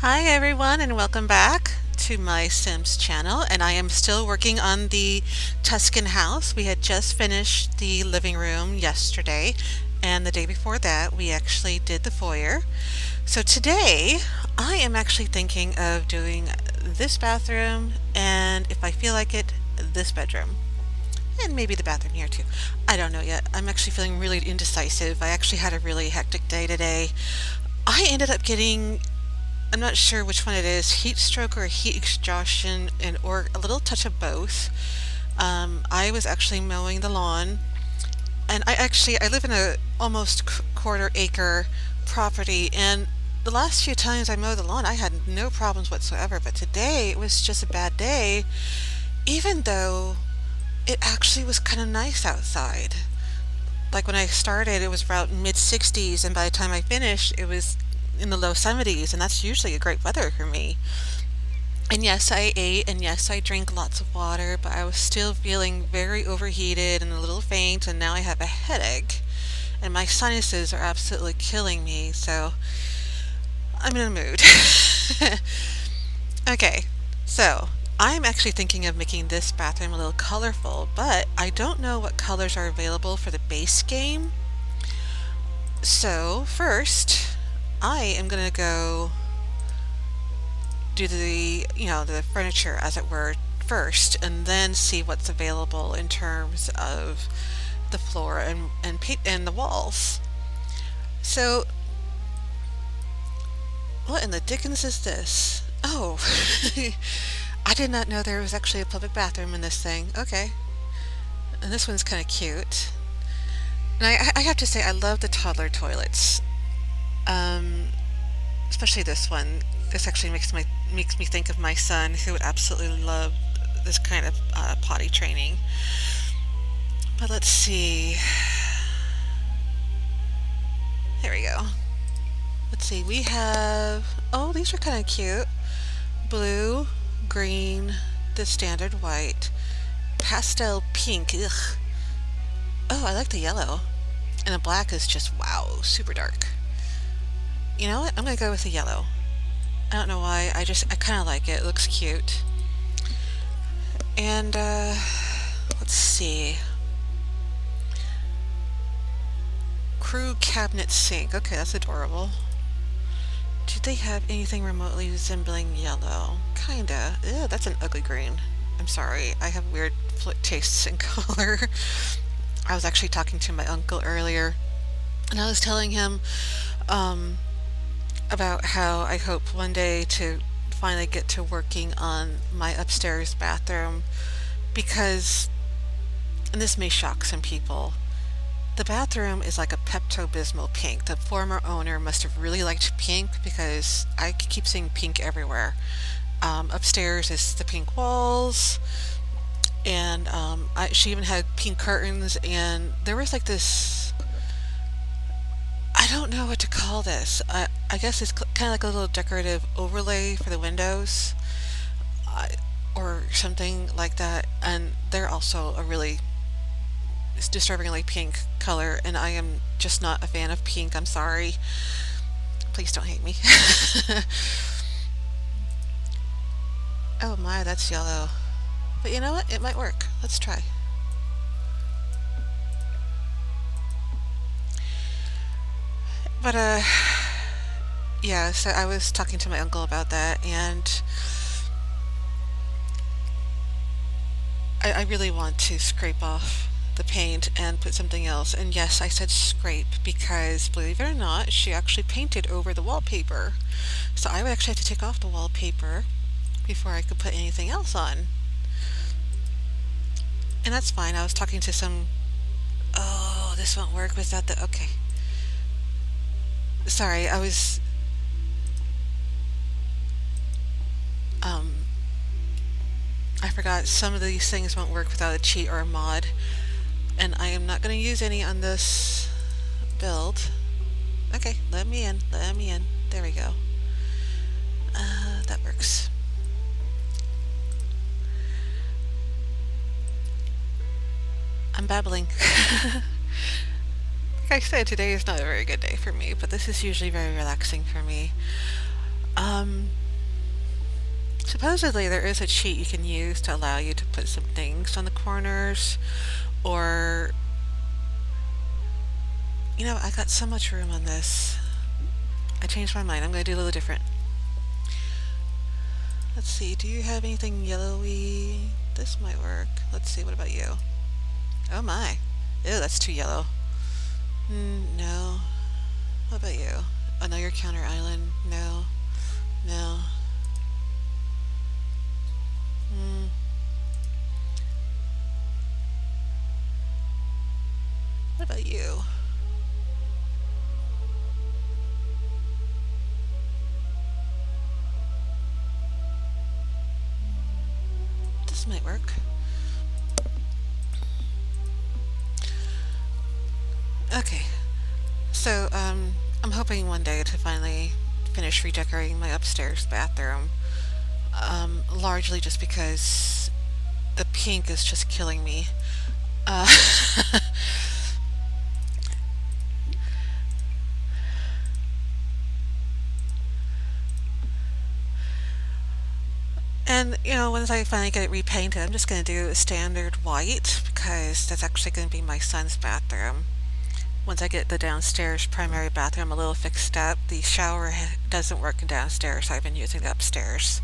Hi everyone and welcome back to my Sims channel, and I am still working on the Tuscan house. We had just finished the living room yesterday, and the day before that we actually did the foyer. So today I am actually thinking of doing this bathroom, and if I feel like it, this bedroom. And maybe the bathroom here too. I don't know yet. I'm actually feeling really indecisive. I actually had a really hectic day today. I ended up getting, I'm not sure which one it is, heat stroke or heat exhaustion, and or a little touch of both. I was actually mowing the lawn, and I live in a almost quarter acre property, and the last few times I mowed the lawn, I had no problems whatsoever. But today it was just a bad day, even though it actually was kind of nice outside. Like when I started, it was about mid 60s, and by the time I finished, it was in the low 70s, and that's usually a great weather for me. And yes, I ate, and yes, I drank lots of water, but I was still feeling very overheated and a little faint, and now I have a headache, and my sinuses are absolutely killing me, so I'm in a mood. Okay, so I'm actually thinking of making this bathroom a little colorful, but I don't know what colors are available for the base game. So first, I am gonna go do the furniture, as it were, first, and then see what's available in terms of the floor and the walls. So what in the dickens is this? Oh, I did not know there was actually a public bathroom in this thing. Okay, and this one's kind of cute. And I have to say, I love the toddler toilets. Um, Especially this one. This actually makes me think of my son, who would absolutely love this kind of potty training. But let's see. There we go. Let's see. We have. Oh, these are kind of cute. Blue, green, the standard white, pastel pink. Ugh. Oh, I like the yellow. And the black is just wow, super dark. You know what? I'm gonna go with the yellow. I don't know why. I kind of like it. It looks cute. And let's see. Crew cabinet sink. Okay, that's adorable. Do they have anything remotely resembling yellow? Kinda. Ew, that's an ugly green. I'm sorry. I have weird tastes in color. I was actually talking to my uncle earlier, and I was telling him um, about how I hope one day to finally get to working on my upstairs bathroom because, and this may shock some people, the bathroom is like a Pepto-Bismol pink. The former owner must have really liked pink because I keep seeing pink everywhere. Upstairs is the pink walls, and she even had pink curtains, and there was like this. I don't know what to call this. I guess it's kind of like a little decorative overlay for the windows, uh, or something like that. And they're also a really disturbingly pink color, and I am just not a fan of pink. I'm sorry. Please don't hate me. Oh my, that's yellow. But you know what? It might work. Let's try. But yeah, so I was talking to my uncle about that, and I really want to scrape off the paint and put something else. And yes, I said scrape because, believe it or not, she actually painted over the wallpaper. So I would actually have to take off the wallpaper before I could put anything else on. And that's fine. I was talking to some. Oh, this won't work without the. Okay. Sorry, I was. Um, I forgot some of these things won't work without a cheat or a mod. And I am not going to use any on this build. Okay, let me in. Let me in. There we go. That works. I'm babbling. Like I said, today is not a very good day for me, but this is usually very relaxing for me. Supposedly there is a cheat you can use to allow you to put some things on the corners, or I got so much room on this. I changed my mind. I'm going to do a little different. Let's see, do you have anything yellowy? This might work. Let's see, what about you? Oh my. Ew, that's too yellow. No. What about you? Oh no, your counter island. No. No. Mm. What about you? This might work. Okay. So, I'm hoping one day to finally finish redecorating my upstairs bathroom. Largely just because the pink is just killing me. Uh, and, once I finally get it repainted, I'm just going to do a standard white because that's actually going to be my son's bathroom. Once I get the downstairs primary bathroom a little fixed up, the shower doesn't work in downstairs, so I've been using the upstairs.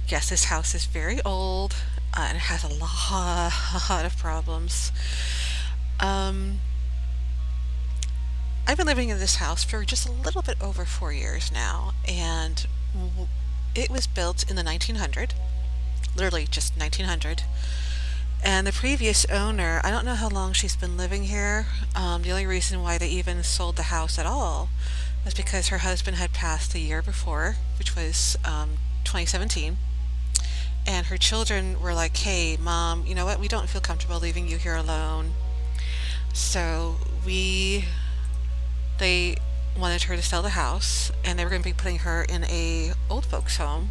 Yes, this house is very old, and it has a lot of problems. Um, I've been living in this house for just a little bit over 4 years now, and it was built in the 1900, literally just 1900. And the previous owner, I don't know how long she's been living here. The only reason why they even sold the house at all was because her husband had passed the year before, which was 2017. And her children were like, hey, Mom, you know what? We don't feel comfortable leaving you here alone. So they wanted her to sell the house, and they were going to be putting her in a old folks home.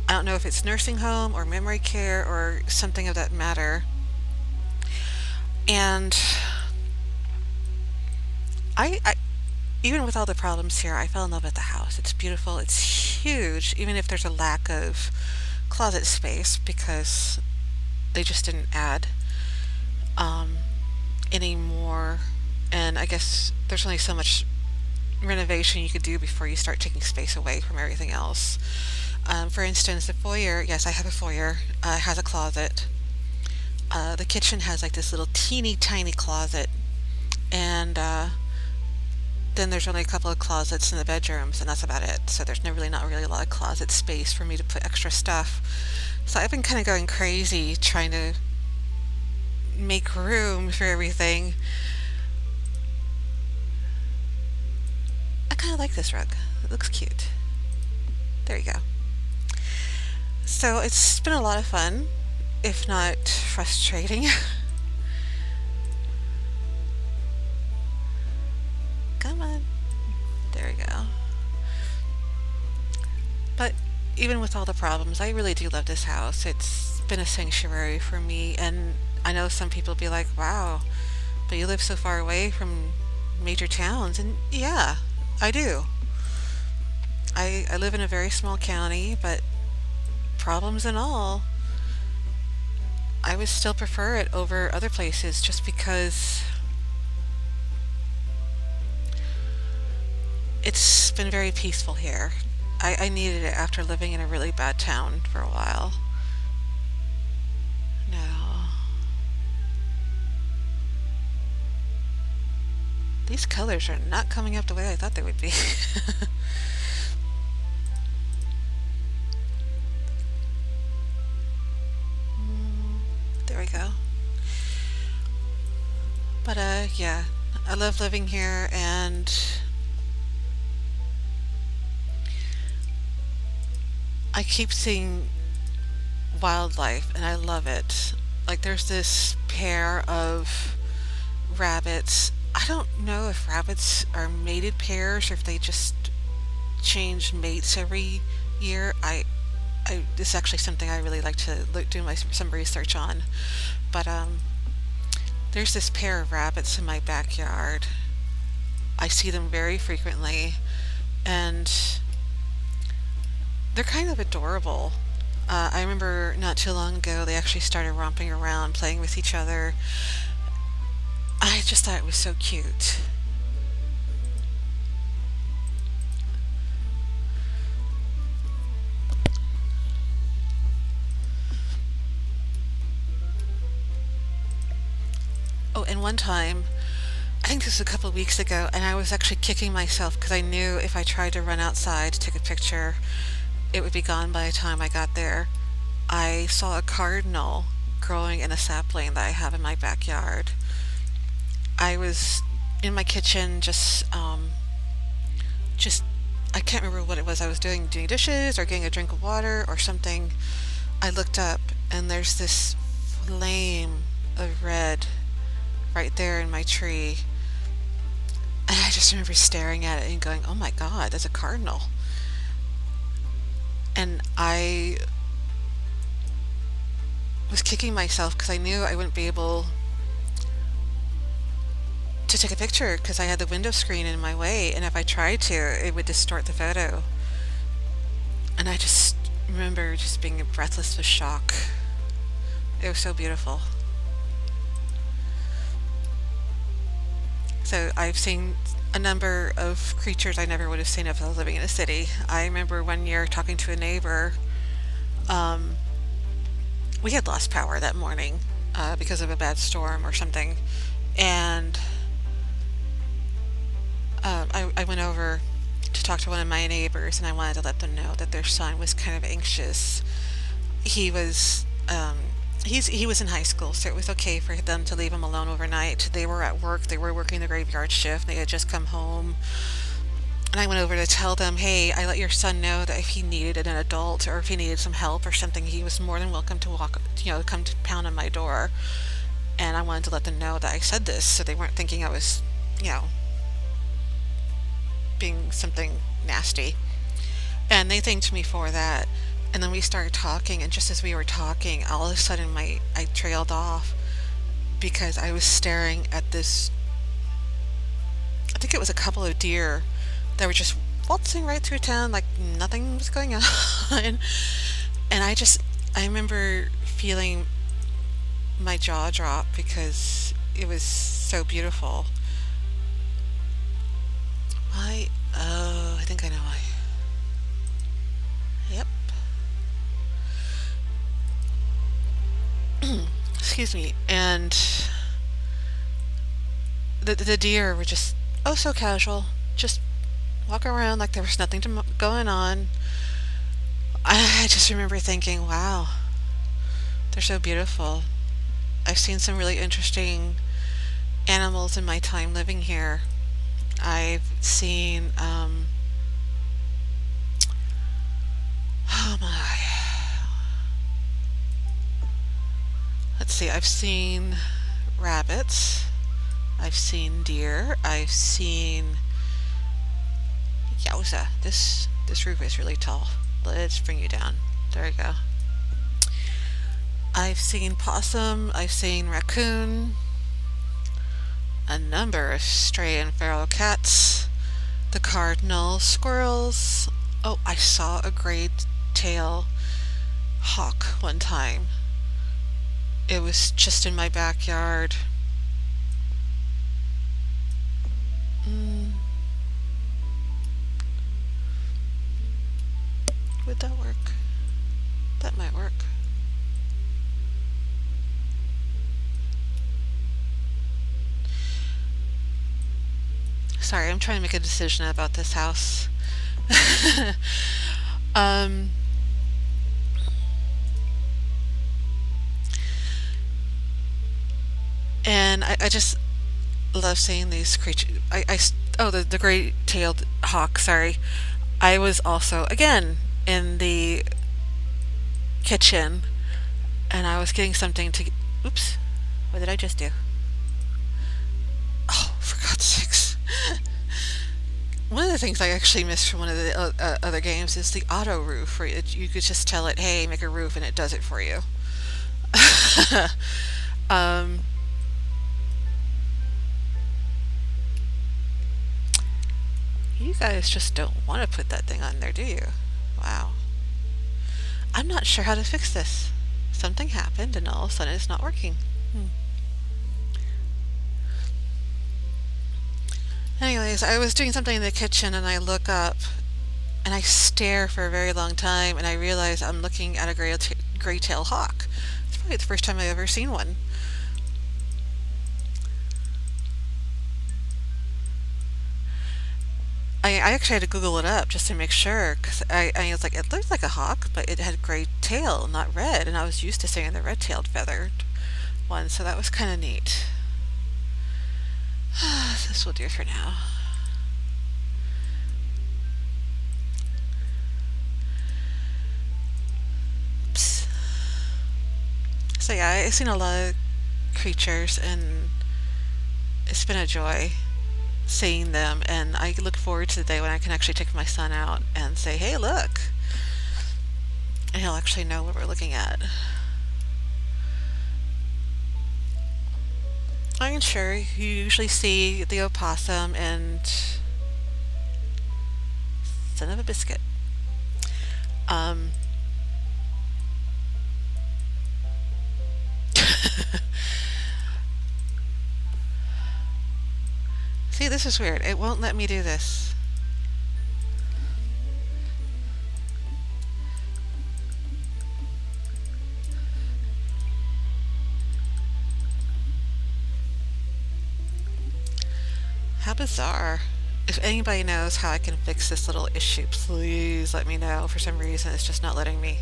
I don't know if it's nursing home or memory care or something of that matter. And I even with all the problems here, I fell in love with the house. It's beautiful. It's huge, even if there's a lack of closet space because they just didn't add um, any more. And I guess there's only so much renovation you could do before you start taking space away from everything else. For instance, the foyer, yes, I have a foyer, has a closet. The kitchen has like this little teeny tiny closet, and then there's only a couple of closets in the bedrooms, and that's about it. So there's not really a lot of closet space for me to put extra stuff. So I've been kind of going crazy trying to make room for everything. I kind of like this rug. It looks cute. There you go. So it's been a lot of fun, if not frustrating. Come on. There we go. But even with all the problems, I really do love this house. It's been a sanctuary for me, and I know some people be like, wow, but you live so far away from major towns, and yeah, I do. I live in a very small county, but problems and all, I would still prefer it over other places just because it's been very peaceful here. I needed it after living in a really bad town for a while. No. These colors are not coming up the way I thought they would be. There we go. But yeah, I love living here, and I keep seeing wildlife and I love it. Like there's this pair of rabbits. I don't know if rabbits are mated pairs or if they just change mates every year. This is actually something I really like to do some research on. But there's this pair of rabbits in my backyard. I see them very frequently, and they're kind of adorable. I remember not too long ago they actually started romping around, playing with each other. I just thought it was so cute. Oh, and one time, I think this was a couple of weeks ago, and I was actually kicking myself because I knew if I tried to run outside to take a picture, it would be gone by the time I got there. I saw a cardinal growing in a sapling that I have in my backyard. I was in my kitchen just I can't remember what it was I was doing dishes or getting a drink of water or something. I looked up and there's this flame of red right there in my tree. And I just remember staring at it and going, "Oh my God, that's a cardinal." And I was kicking myself because I knew I wouldn't be able to take a picture because I had the window screen in my way, and if I tried to, it would distort the photo. And I just remember just being breathless with shock. It was so beautiful. So I've seen a number of creatures I never would have seen if I was living in a city. I remember one year talking to a neighbor. Um, we had lost power that morning because of a bad storm or something, and I went over to talk to one of my neighbors, and I wanted to let them know that their son was kind of anxious. He was he was in high school, so it was okay for them to leave him alone overnight. They were at work, they were working the graveyard shift, they had just come home. And I went over to tell them, hey, I let your son know that if he needed an adult or if he needed some help or something, he was more than welcome to come to pound on my door. And I wanted to let them know that I said this so they weren't thinking I was, you know, being something nasty. And they thanked me for that. And then we started talking, and just as we were talking, all of a sudden I trailed off because I was staring at this. I think it was a couple of deer that were just waltzing right through town like nothing was going on. And I remember feeling my jaw drop because it was so beautiful. Why? Oh, I think I know why. Yep. Excuse me. And the deer were just oh so casual, just walking around like there was nothing going on. I just remember thinking, wow, they're so beautiful. I've seen some really interesting animals in my time living here. I've seen, oh my, let's see, I've seen rabbits, I've seen deer, I've seen, yowza, this roof is really tall. Let's bring you down. There we go. I've seen possum, I've seen raccoon, a number of stray and feral cats, the cardinal, squirrels. Oh, I saw a gray tail hawk one time. It was just in my backyard. Mm, would that work? That might work. Sorry, I'm trying to make a decision about this house. um, and I just love seeing these creatures. Oh, the gray-tailed hawk, sorry. I was also, again, in the kitchen, and I was getting something to. Oops, what did I just do? Oh, for God's sakes. One of the things I actually missed from one of the other games is the auto roof, where you could just tell it, hey, make a roof, and it does it for you. um, you guys just don't want to put that thing on there, do you? Wow. I'm not sure how to fix this. Something happened and all of a sudden it's not working. Hmm. Anyways, I was doing something in the kitchen and I look up and I stare for a very long time and I realize I'm looking at a gray-tailed hawk. It's probably the first time I've ever seen one. I actually had to Google it up just to make sure because I was like, it looked like a hawk, but it had gray tail, not red, and I was used to seeing the red-tailed feathered one, so that was kind of neat. This will do for now. Oops. So yeah, I've seen a lot of creatures, and it's been a joy seeing them, and I look forward to the day when I can actually take my son out and say, hey, look, and he'll actually know what we're looking at. I'm sure you usually see the opossum and son of a biscuit. Um, See, this is weird. It won't let me do this. How bizarre. If anybody knows how I can fix this little issue, please let me know. For some reason, it's just not letting me.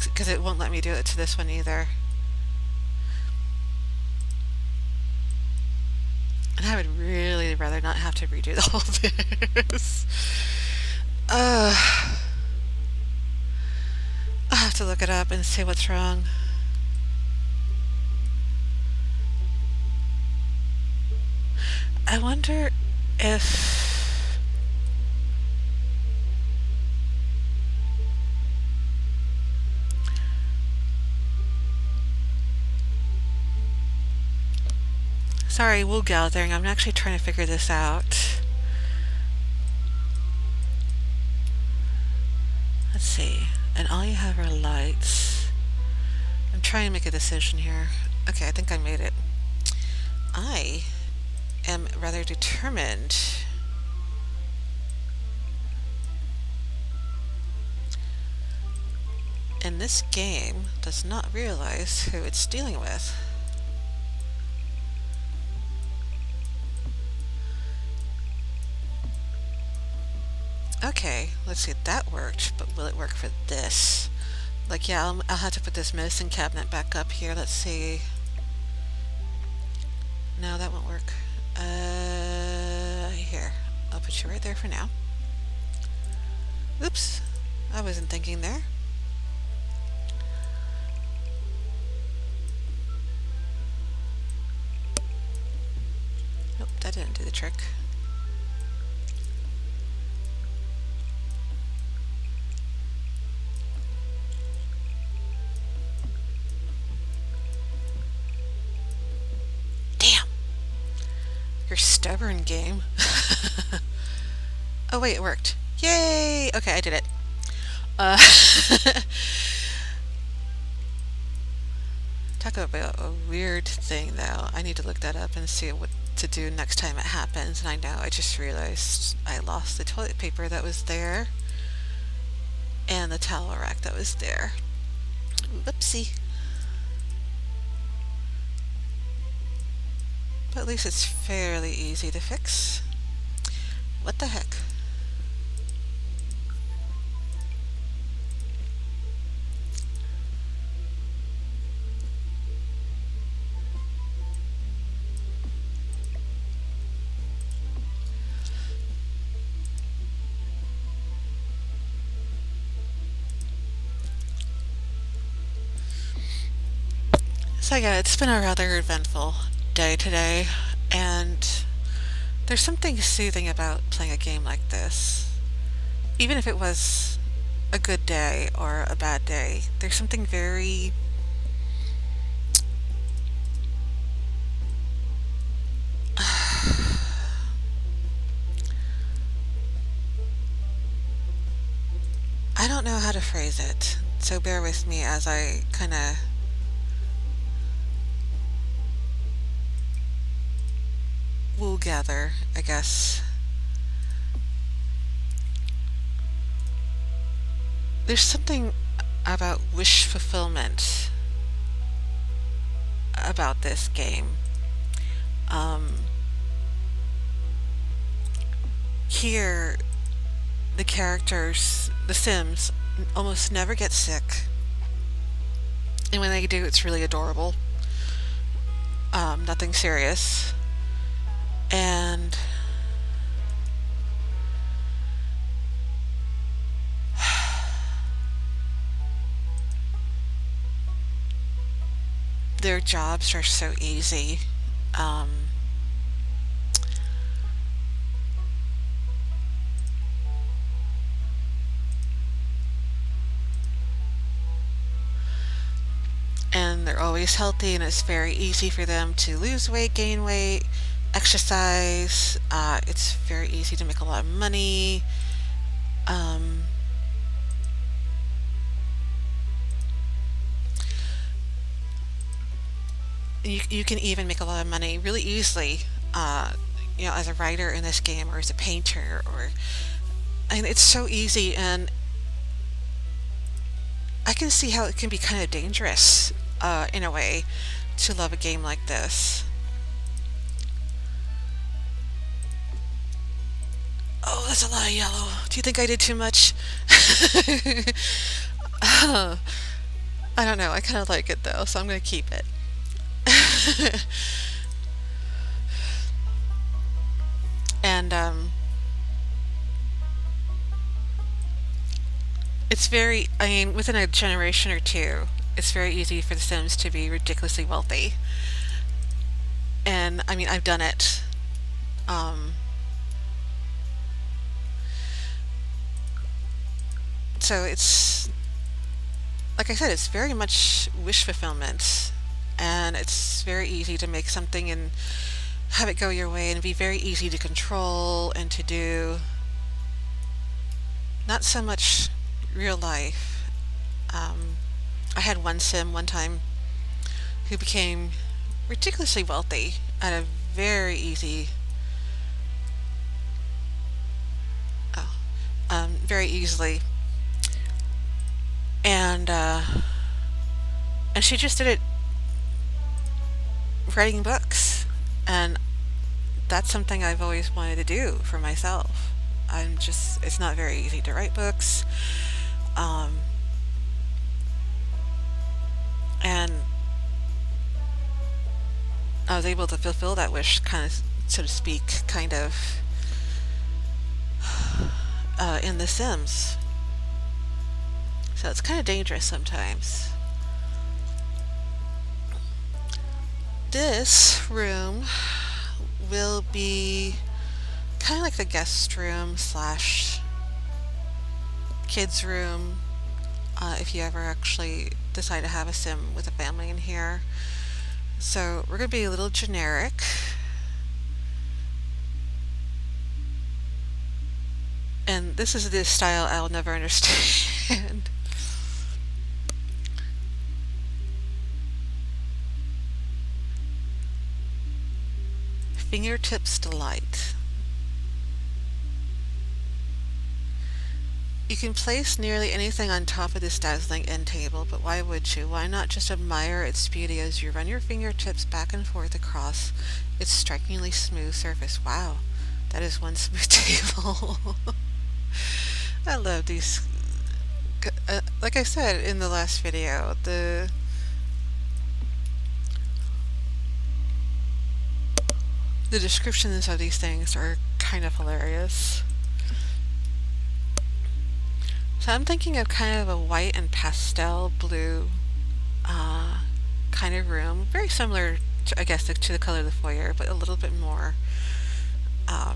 Because it won't let me do it to this one either. And I would really rather not have to redo all this. Uh, I'll have to look it up and see what's wrong. I wonder if... Sorry, wool gathering. I'm actually trying to figure this out. Let's see. And all you have are lights. I'm trying to make a decision here. Okay, I think I made it. I am rather determined. And this game does not realize who it's dealing with. Okay, let's see, that worked, but will it work for this? Like, yeah, I'll have to put this medicine cabinet back up here. Let's see. No, that won't work. Here. I'll put you right there for now. Oops. I wasn't thinking there. Nope, that didn't do the trick. Your stubborn game. Oh wait, it worked. Yay! Okay, I did it. Talk about a weird thing though. I need to look that up and see what to do next time it happens. And I know, I just realized I lost the toilet paper that was there and the towel rack that was there. Whoopsie. But at least it's fairly easy to fix. What the heck? So yeah, it's been a rather eventful day today, and there's something soothing about playing a game like this. Even if it was a good day or a bad day, there's something very don't know how to phrase it, so bear with me as I kind of wool gather, I guess. There's something about wish fulfillment about this game. Um, Here, the characters, the Sims, almost never get sick. And when they do, it's really adorable. Nothing serious. And their jobs are so easy. Um, and they're always healthy, and it's very easy for them to lose weight, gain weight, exercise. It's very easy to make a lot of money. Um, you can even make a lot of money really easily, as a writer in this game or as a painter, and it's so easy, and I can see how it can be kind of dangerous, in a way, to love a game like this. Oh, that's a lot of yellow. Do you think I did too much? I don't know. I kind of like it though, so I'm going to keep it. And it's I mean, within a generation or two, it's very easy for the Sims to be ridiculously wealthy. And I mean, I've done it. Um, so it's, like I said, it's very much wish fulfillment. And it's very easy to make something and have it go your way and be very easy to control and to do. Not so much real life. I had one Sim one time who became ridiculously wealthy at a very easy, oh, very easily, and and she just did it writing books, and that's something I've always wanted to do for myself. It's not very easy to write books. Um, and I was able to fulfill that wish, kind of, so to speak, kind of, in The Sims. So it's kind of dangerous sometimes. This room will be kind of like the guest room slash kids room, if you ever actually decide to have a Sim with a family in here. So we're going to be a little generic. And this is the style I'll never understand. Fingertips delight. You can place nearly anything on top of this dazzling end table, but why would you? Why not just admire its beauty as you run your fingertips back and forth across its strikingly smooth surface? Wow, that is one smooth table. I love these. Like I said in the last video, the descriptions of these things are kind of hilarious. So I'm thinking of kind of a white and pastel blue kind of room, very similar to, I guess, to the color of the foyer, but a little bit more, I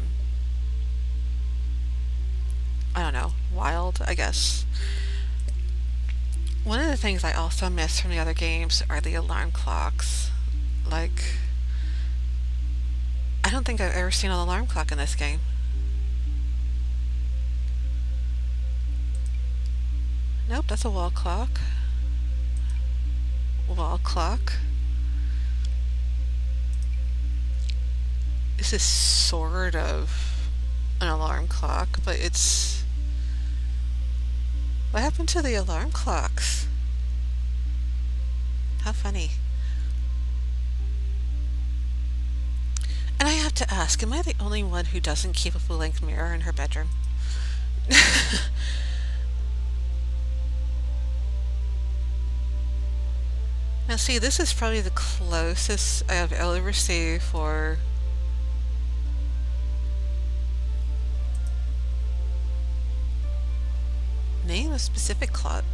don't know, wild, I guess. One of the things I also miss from the other games are the alarm clocks. Like, I don't think I've ever seen an alarm clock in this game. Nope, that's a wall clock. Wall clock. This is sort of an alarm clock, but it's... What happened to the alarm clocks? How funny. And I have to ask, am I the only one who doesn't keep a full-length mirror in her bedroom? Now see, this is probably the closest I have ever received for name a specific closet.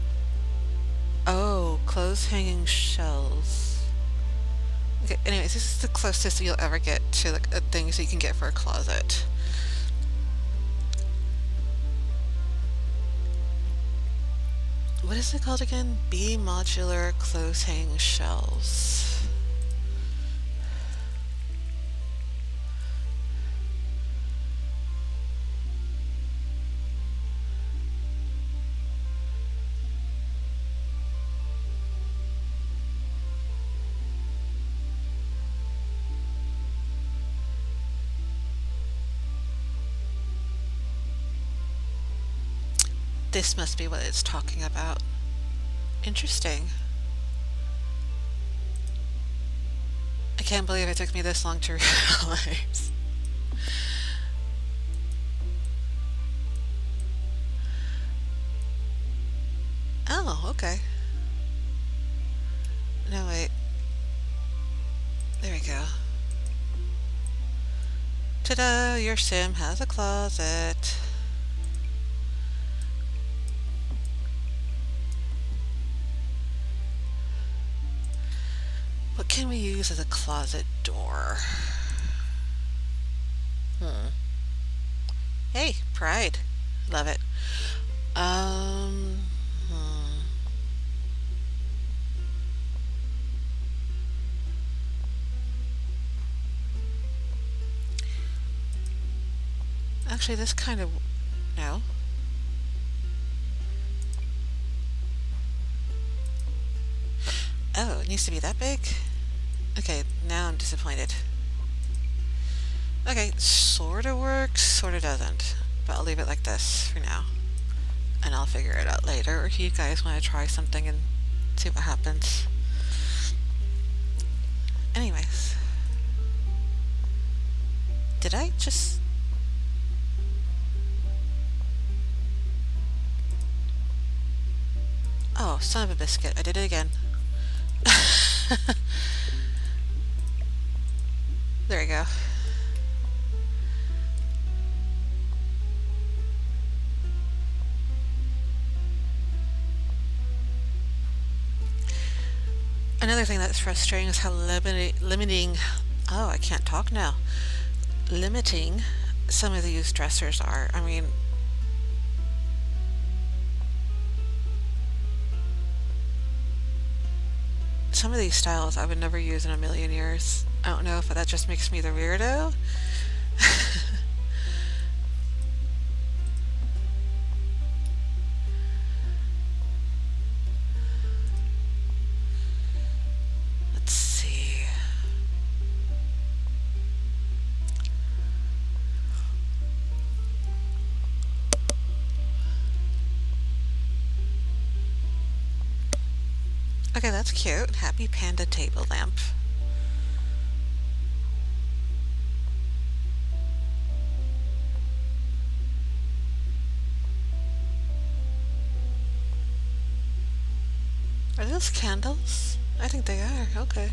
Oh, clothes hanging shelves. Okay, anyways, this is the closest you'll ever get to like things you can get for a closet. What is it called again? B-modular clothes hanging shelves. This must be what it's talking about. Interesting. I can't believe it took me this long to realize. Oh, okay. No, wait. There we go. Ta-da! Your sim has a closet. What can we use as a closet door? Hey, pride. Love it. Hmm. Actually, this kind of... No. Oh, it needs to be that big? Okay, now I'm disappointed. Okay, sorta works, sorta doesn't. But I'll leave it like this for now. And I'll figure it out later, or if you guys want to try something and see what happens. Anyways. Did I just... Oh, son of a biscuit, I did it again. There we go. Another thing that's frustrating is how limiting, oh, I can't talk now, limiting some of these dressers are. I mean, some of these styles I would never use in a million years. I don't know if that just makes me the weirdo. Let's see. Okay, that's cute. Happy Panda table lamp. Are those candles? I think they are. Okay.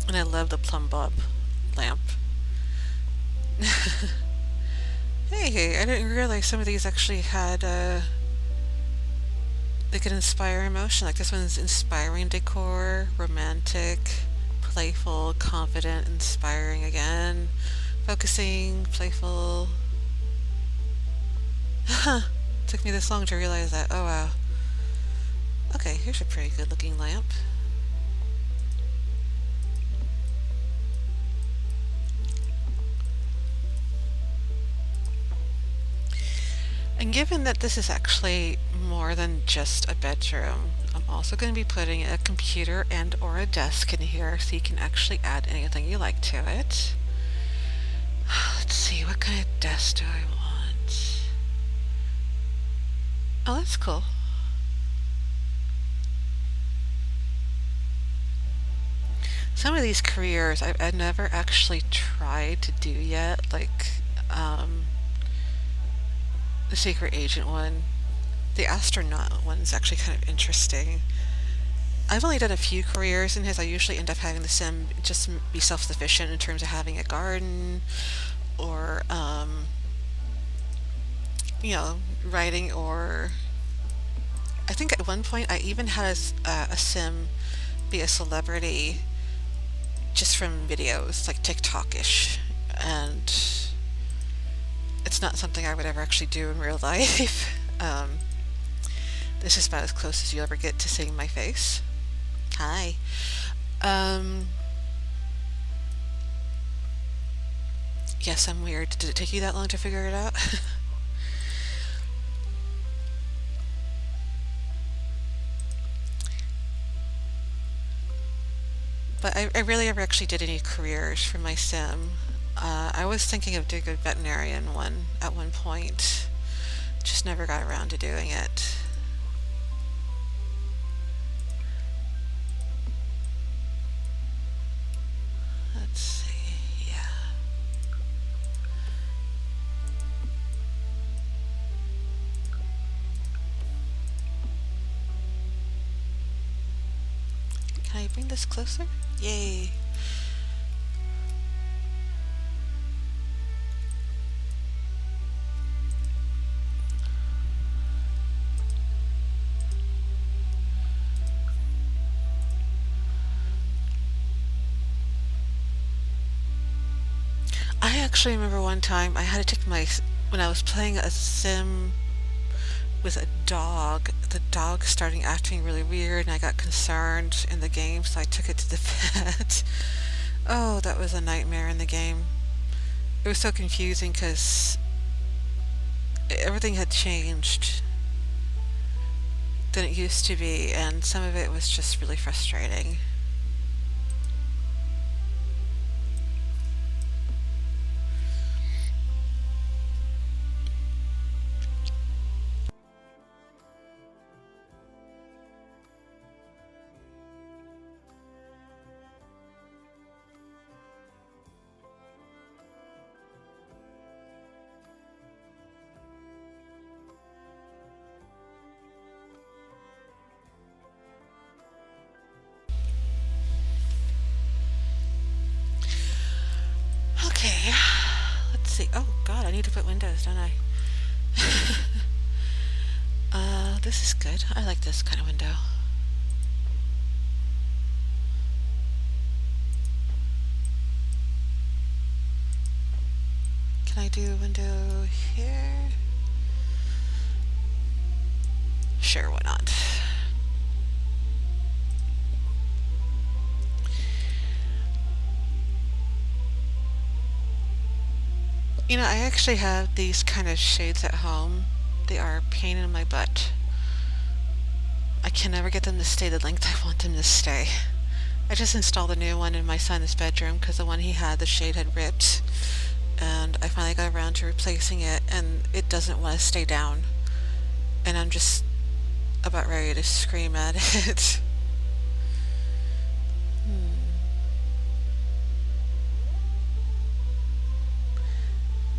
And I love the plumb bob lamp. Hey, I didn't realize some of these actually had, they could inspire emotion. Like this one's inspiring decor, romantic, playful, confident, inspiring again, focusing, playful. Took me this long to realize that. Oh wow. Okay, here's a pretty good looking lamp. given that this is actually more than just a bedroom, I'm also going to be putting a computer and or a desk in here so you can actually add anything you like to it. Let's see, what kind of desk do I want? Oh, that's cool. Some of these careers I've never actually tried to do yet, like um, the secret agent one. The astronaut one is actually kind of interesting. I've only done a few careers in his. I usually end up having the sim just be self-sufficient in terms of having a garden or, writing or I think at one point I even had a sim be a celebrity just from videos, like TikTok-ish. And it's not something I would ever actually do in real life. This is about as close as you ever get to seeing my face. Hi. Um, yes, I'm weird. Did it take you that long to figure it out? But I really never actually did any careers for my sim. I was thinking of doing a veterinarian one at one point. Just never got around to doing it. Let's see. Yeah. Can I bring this closer? Yay. I actually remember one time I had to take when I was playing a sim with a dog, the dog started acting really weird and I got concerned in the game, so I took it to the vet. Oh, that was a nightmare in the game. It was so confusing because everything had changed than it used to be, and some of it was just really frustrating. Okay, let's see. Oh god, I need to put windows, don't I? This is good. I like this kind of window. Can I do a window here? Sure, why not? I actually have these kind of shades at home. They are a pain in my butt. I can never get them to stay the length I want them to stay. I just installed a new one in my son's bedroom because the one he had, the shade had ripped. And I finally got around to replacing it, and it doesn't want to stay down. And I'm just about ready to scream at it.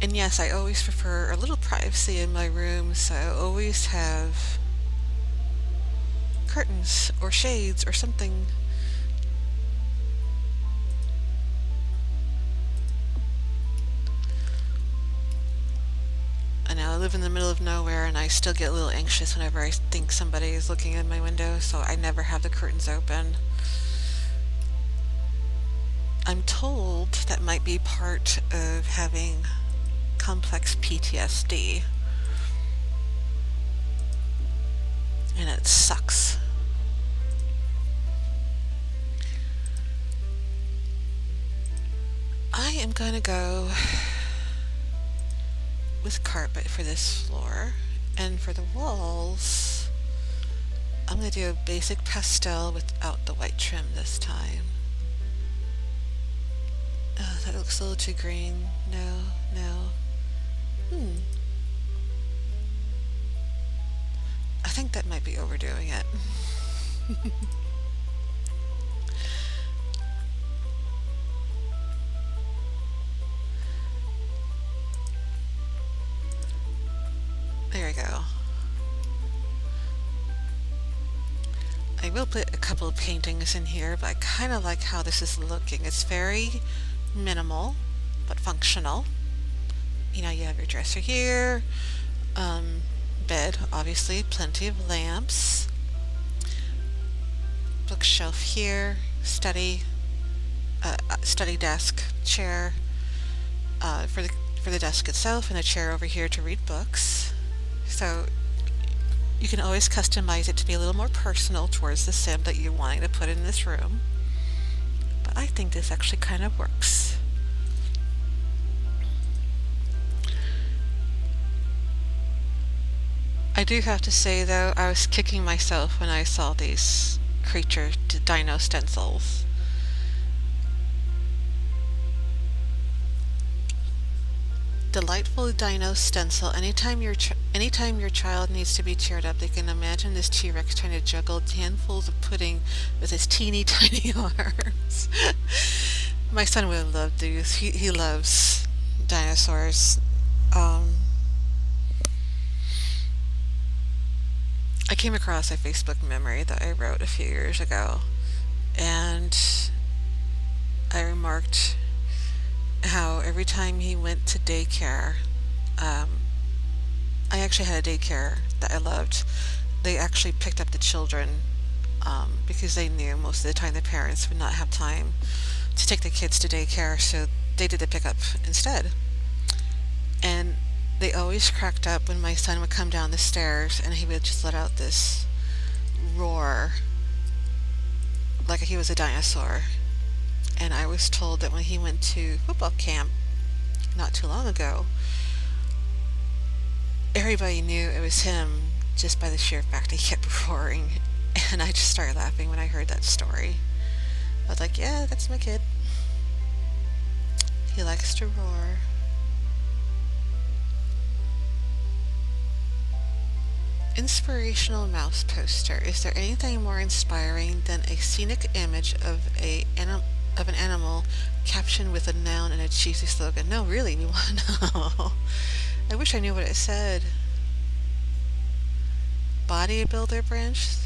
And yes, I always prefer a little privacy in my room, so I always have curtains or shades or something. I know I live in the middle of nowhere and I still get a little anxious whenever I think somebody is looking in my window, so I never have the curtains open. I'm told that might be part of having complex PTSD. And it sucks. I am gonna go with carpet for this floor, And for the walls, I'm going to do a basic pastel without the white trim this time. Oh, that looks a little too green. No, no. I think that might be overdoing it. There we go. I will put a couple of paintings in here, but I kind of like how this is looking. It's very minimal, but functional. You know, you have your dresser here, bed, obviously, plenty of lamps, bookshelf here, study desk, chair for the desk itself, and a chair over here to read books. So you can always customize it to be a little more personal towards the sim that you're wanting to put in this room. But I think this actually kind of works. I do have to say though, I was kicking myself when I saw these creature dino stencils. Delightful dino stencil. Anytime your child needs to be cheered up, they can imagine this T-Rex trying to juggle handfuls of pudding with his teeny tiny arms. My son would love these. He loves dinosaurs. I came across a Facebook memory that I wrote a few years ago, and I remarked how every time he went to daycare, I actually had a daycare that I loved. They actually picked up the children because they knew most of the time the parents would not have time to take the kids to daycare, so they did the pickup instead. And they always cracked up when my son would come down the stairs and he would just let out this roar like he was a dinosaur. And I was told that when he went to football camp not too long ago, everybody knew it was him just by the sheer fact he kept roaring. And I just started laughing when I heard that story. I was like, yeah, that's my kid. He likes to roar. Inspirational mouse poster. Is there anything more inspiring than a scenic image of an animal captioned with a noun and a cheesy slogan? No, really, we want to know. I wish I knew what it said. Bodybuilder branch?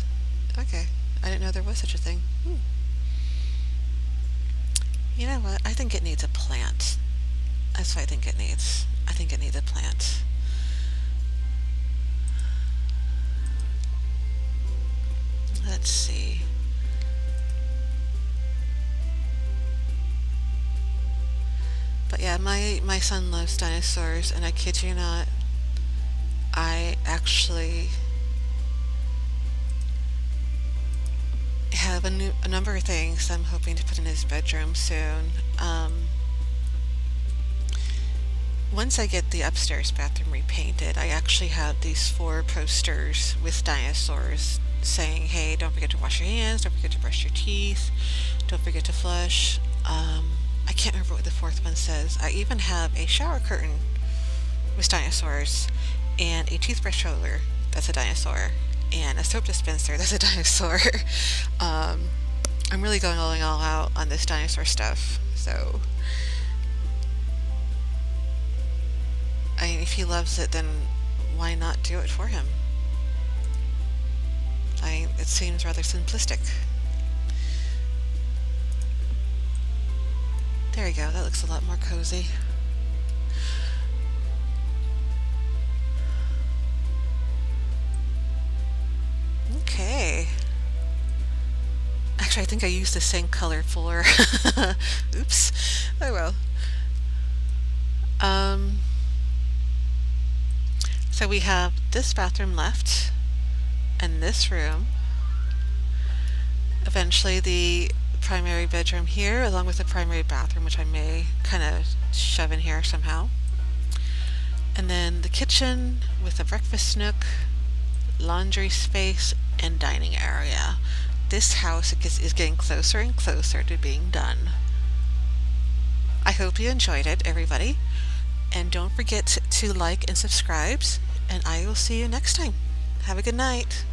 Okay, I didn't know there was such a thing. You know what? I think it needs a plant. That's what I think it needs. I think it needs a plant. Let's see. But yeah, my son loves dinosaurs, and I kid you not, I actually have a number of things I'm hoping to put in his bedroom soon. Once I get the upstairs bathroom repainted, I actually have these 4 posters with dinosaurs saying, hey, don't forget to wash your hands, don't forget to brush your teeth, don't forget to flush. I can't remember what the 4th one says. I even have a shower curtain with dinosaurs, and a toothbrush holder that's a dinosaur, and a soap dispenser that's a dinosaur. I'm really going all out on this dinosaur stuff, so I mean, if he loves it, then why not do it for him? It seems rather simplistic. There you go, that looks a lot more cozy. Okay. Actually, I think I used the same color for... Oops. Oh well. So we have this bathroom left, and this room. Eventually the primary bedroom here, along with the primary bathroom, which I may kind of shove in here somehow. And then the kitchen with a breakfast nook, laundry space, and dining area. This house is getting closer and closer to being done. I hope you enjoyed it, everybody. And don't forget to like and subscribe. And I will see you next time. Have a good night.